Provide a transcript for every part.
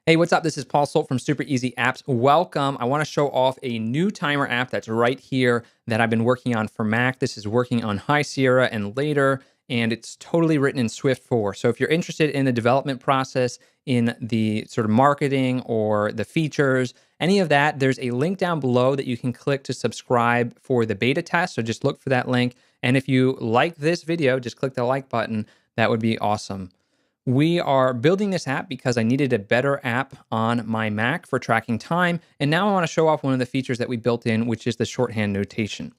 Hey, what's up? This is Paul Solt from Super Easy Apps. Welcome. I want to show off a new timer app that's right here that I've been working on for Mac. This is working on High Sierra and later, and it's totally written in Swift 4. So if you're interested in the development process, in the sort of marketing or the features, any of that, there's a link down below that you can click to subscribe for the beta test. So just look for that link. And if you like this video, just click the like button. That would be awesome. We are building this app because I needed a better app on my Mac for tracking time. And now I want to show off one of the features that we built in, which is the shorthand notation.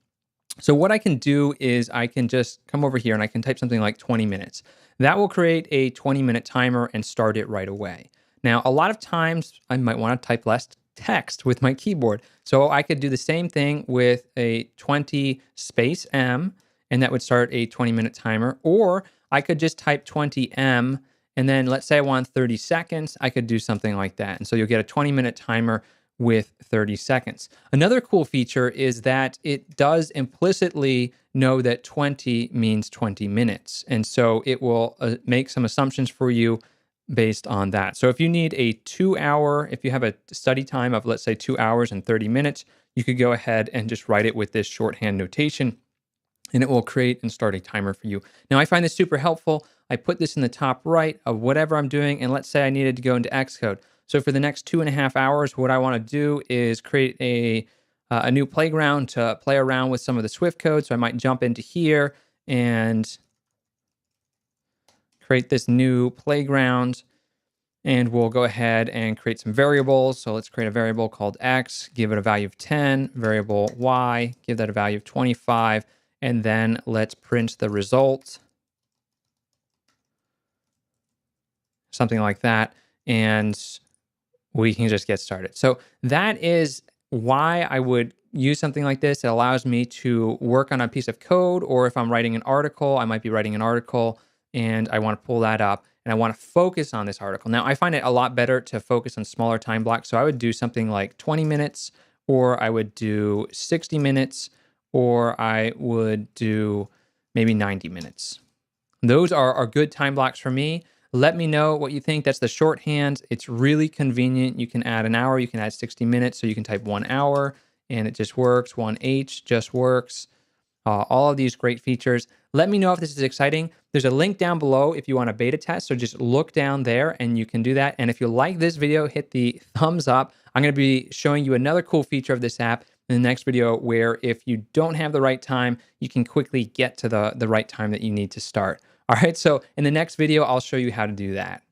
So what I can do is I can just come over here and I can type something like 20 minutes. That will create a 20-minute timer and start it right away. Now, a lot of times I might want to type less text with my keyboard. So I could do the same thing with a 20 space M, and that would start a 20-minute timer. Or I could just type 20M, and then let's say I want 30 seconds, I could do something like that. And so you'll get a 20-minute timer with 30 seconds. Another cool feature is that it does implicitly know that 20 means 20 minutes. And so it will make some assumptions for you based on that. So if you need a 2-hour, if you have a study time of, let's say, 2 hours and 30 minutes, you could go ahead and just write it with this shorthand notation, and it will create and start a timer for you. Now, I find this super helpful. I put this in the top right of whatever I'm doing, and let's say I needed to go into Xcode. So for the next 2.5 hours, what I want to do is create a new playground to play around with some of the Swift code. So I might jump into here and create this new playground, and we'll go ahead and create some variables. So let's create a variable called X, give it a value of 10, variable Y, give that a value of 25, and then let's print the result. Something like that, and we can just get started. So that is why I would use something like this. It allows me to work on a piece of code, or if I'm writing an article, I might be writing an article and I want to pull that up and I want to focus on this article. Now, I find it a lot better to focus on smaller time blocks. So I would do something like 20 minutes, or I would do 60 minutes, or I would do maybe 90 minutes. Those are good time blocks for me. Let me know what you think. That's the shorthand. It's really convenient. You can add an hour, you can add 60 minutes, so you can type 1 hour and it just works. 1H just works. All of these great features. Let me know if this is exciting. There's a link down below if you want a beta test, so just look down there and you can do that. And if you like this video, hit the thumbs up. I'm going to be showing you another cool feature of this app in the next video, where if you don't have the right time, you can quickly get to the right time that you need to start. All right, so in the next video, I'll show you how to do that.